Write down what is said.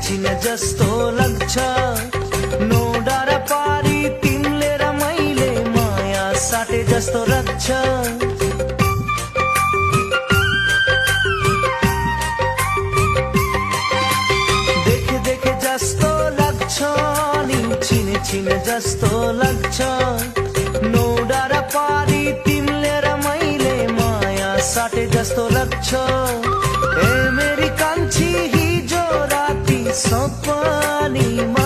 छिन जस्तो लाग्छ नो डाँडा पारी तिमीले र मैले माया साटे जस्तो लाग्छ देखे देखे जस्तो लाग्छ नि छिने छिने जस्तो लाग्छ नो डाँडा पारी तिमीले र मैले माया साटे जस्तो लाग्छ ए मेरी कान्छी हिजो राती सपनीमा